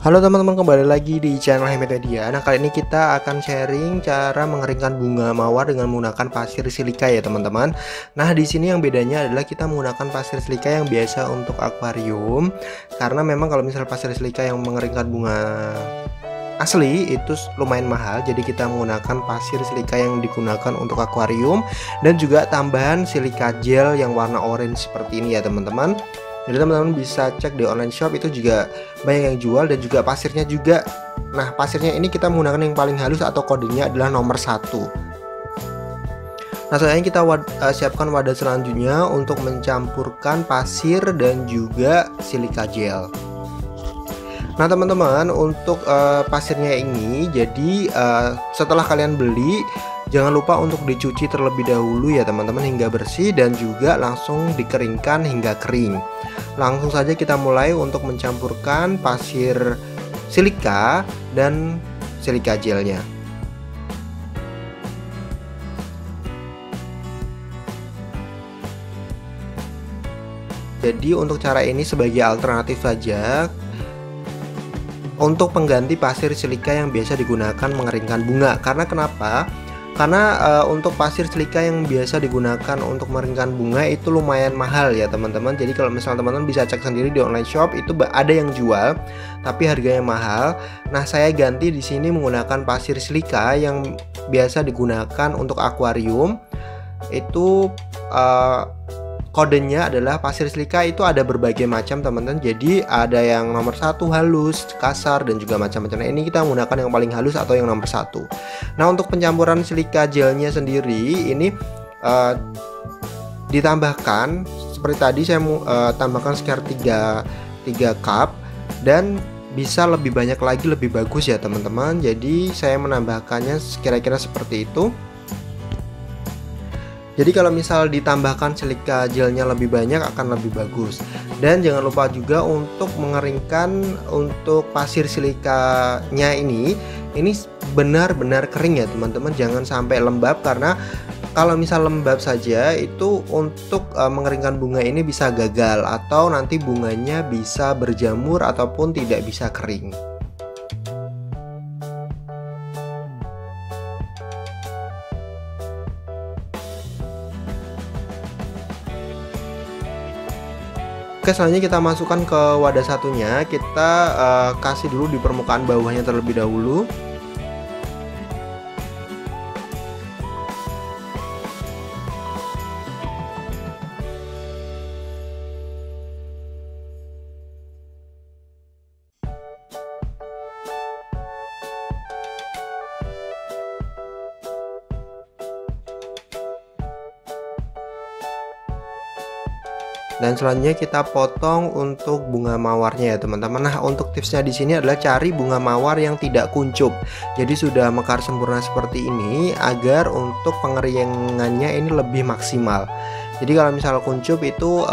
Halo teman-teman, kembali lagi di channel Media. Nah, kali ini kita akan sharing cara mengeringkan bunga mawar dengan menggunakan pasir silika ya teman-teman. Nah, di sini yang bedanya adalah kita menggunakan pasir silika yang biasa untuk akuarium. Karena memang kalau misalnya pasir silika yang mengeringkan bunga asli itu lumayan mahal, jadi kita menggunakan pasir silika yang digunakan untuk akuarium dan juga tambahan silika gel yang warna orange seperti ini ya teman-teman. Jadi teman-teman bisa cek di online shop, itu juga banyak yang jual, dan juga pasirnya juga. Nah, pasirnya ini kita menggunakan yang paling halus atau kodenya adalah nomor 1. Nah, selanjutnya kita siapkan wadah selanjutnya untuk mencampurkan pasir dan juga silika gel. Nah teman-teman, untuk pasirnya ini, jadi setelah kalian beli, jangan lupa untuk dicuci terlebih dahulu ya teman-teman hingga bersih, dan juga langsung dikeringkan hingga kering. Langsung saja kita mulai untuk mencampurkan pasir silika dan silika gelnya. Jadi untuk cara ini sebagai alternatif saja untuk pengganti pasir silika yang biasa digunakan mengeringkan bunga. Karena kenapa? Karena untuk pasir silika yang biasa digunakan untuk mengeringkan bunga itu lumayan mahal ya teman-teman. Jadi kalau misalnya teman-teman bisa cek sendiri di online shop, itu ada yang jual tapi harganya mahal. Nah, saya ganti di sini menggunakan pasir silika yang biasa digunakan untuk akuarium. Itu kodenya adalah pasir silika itu ada berbagai macam teman-teman. Jadi ada yang nomor 1 halus, kasar, dan juga macam-macam. Nah, ini kita menggunakan yang paling halus atau yang nomor 1. Nah, untuk pencampuran silika gelnya sendiri ini ditambahkan seperti tadi saya tambahkan sekitar 3 cup, dan bisa lebih banyak lagi lebih bagus ya teman-teman. Jadi saya menambahkannya kira-kira seperti itu. Jadi kalau misal ditambahkan silika gelnya lebih banyak akan lebih bagus. Dan jangan lupa juga untuk mengeringkan untuk pasir silikanya ini benar-benar kering ya teman-teman. Jangan sampai lembab, karena kalau misal lembab saja itu untuk mengeringkan bunga ini bisa gagal, atau nanti bunganya bisa berjamur ataupun tidak bisa kering. Oke, selanjutnya kita masukkan ke wadah satunya. Kita kasih dulu di permukaan bawahnya terlebih dahulu. Dan selanjutnya kita potong untuk bunga mawarnya ya teman-teman. Nah, untuk tipsnya di sini adalah cari bunga mawar yang tidak kuncup. Jadi sudah mekar sempurna seperti ini, agar untuk pengeringannya ini lebih maksimal. Jadi kalau misal kuncup itu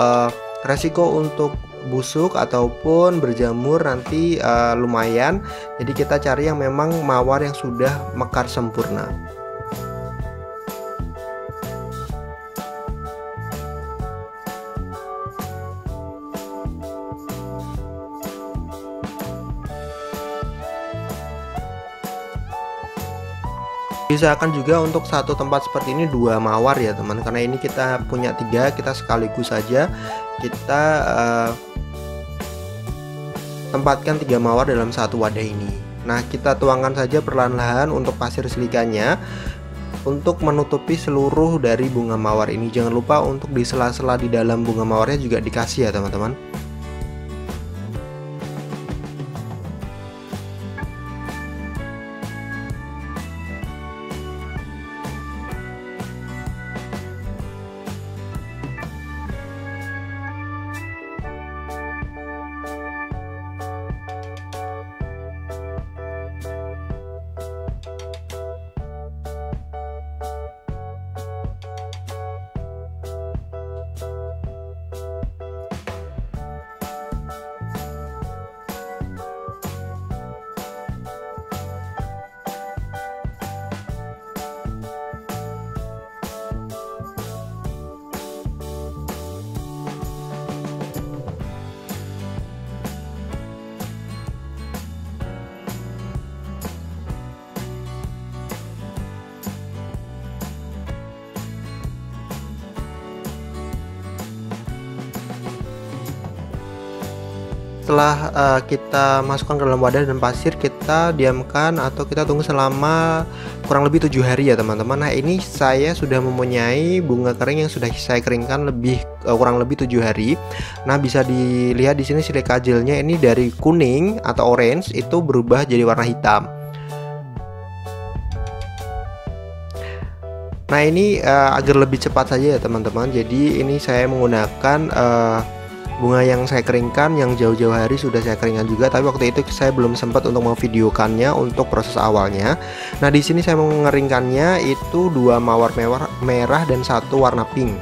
resiko untuk busuk ataupun berjamur nanti lumayan. Jadi kita cari yang memang mawar yang sudah mekar sempurna. Usahakan juga untuk satu tempat seperti ini 2 mawar ya teman, karena ini kita punya 3, kita sekaligus saja kita tempatkan 3 mawar dalam satu wadah ini. Nah, kita tuangkan saja perlahan-lahan untuk pasir silikanya untuk menutupi seluruh dari bunga mawar ini. Jangan lupa untuk di sela-sela di dalam bunga mawarnya juga dikasih ya teman-teman. setelah kita masukkan ke dalam wadah dan pasir, kita diamkan atau kita tunggu selama kurang lebih 7 hari ya teman-teman. Nah ini saya sudah mempunyai bunga kering yang sudah saya keringkan kurang lebih 7 hari. Nah bisa dilihat di sini silika gelnya ini dari kuning atau orange itu berubah jadi warna hitam. Nah ini agar lebih cepat saja ya teman-teman. Jadi ini saya menggunakan bunga yang saya keringkan yang jauh-jauh hari sudah saya keringkan juga, tapi waktu itu saya belum sempat untuk memvideokannya untuk proses awalnya. Nah di sini saya mengeringkannya itu 2 mawar merah dan 1 warna pink.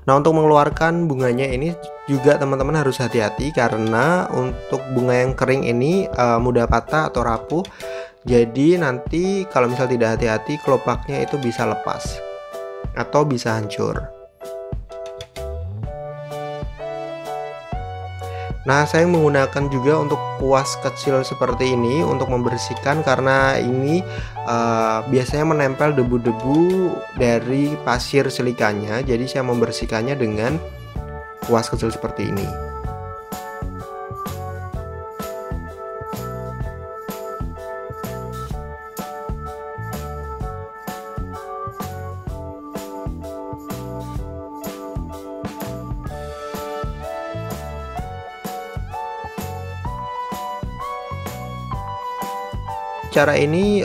Nah untuk mengeluarkan bunganya ini juga teman-teman harus hati-hati, karena untuk bunga yang kering ini mudah patah atau rapuh. Jadi nanti kalau misal tidak hati-hati, kelopaknya itu bisa lepas atau bisa hancur. Nah saya menggunakan juga untuk kuas kecil seperti ini untuk membersihkan, karena ini biasanya menempel debu-debu dari pasir silikanya. Jadi saya membersihkannya dengan kuas kecil seperti ini. Cara ini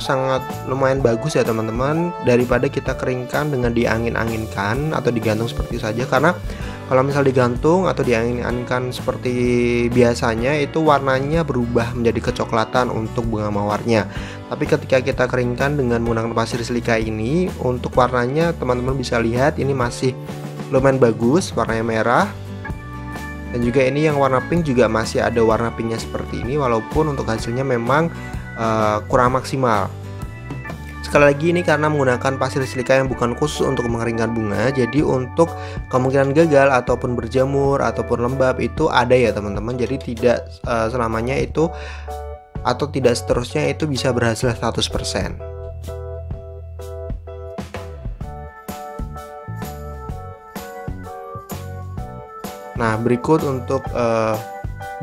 sangat lumayan bagus ya teman-teman, daripada kita keringkan dengan diangin-anginkan atau digantung seperti saja. Karena kalau misal digantung atau diangin-anginkan seperti biasanya, itu warnanya berubah menjadi kecoklatan untuk bunga mawarnya. Tapi ketika kita keringkan dengan menggunakan pasir silika ini, untuk warnanya teman-teman bisa lihat ini masih lumayan bagus, warnanya merah. Dan juga ini yang warna pink juga masih ada warna pinknya seperti ini, walaupun untuk hasilnya memang kurang maksimal. Sekali lagi ini karena menggunakan pasir silika yang bukan khusus untuk mengeringkan bunga, jadi untuk kemungkinan gagal ataupun berjamur ataupun lembab itu ada ya teman-teman. Jadi tidak selamanya itu atau tidak seterusnya itu bisa berhasil 100%. Nah berikut untuk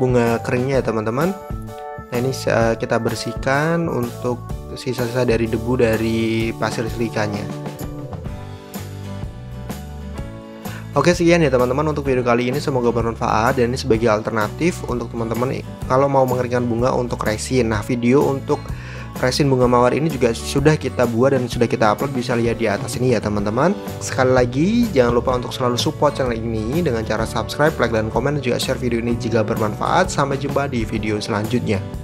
bunga keringnya ya teman-teman. Nah ini kita bersihkan untuk sisa-sisa dari debu dari pasir silikanya. Oke sekian ya teman-teman untuk video kali ini, semoga bermanfaat dan ini sebagai alternatif untuk teman-teman kalau mau mengeringkan bunga untuk resin. Nah video untuk resin bunga mawar ini juga sudah kita buat dan sudah kita upload, bisa lihat di atas ini ya teman-teman. Sekali lagi jangan lupa untuk selalu support channel ini dengan cara subscribe, like dan komen, dan juga share video ini jika bermanfaat. Sampai jumpa di video selanjutnya.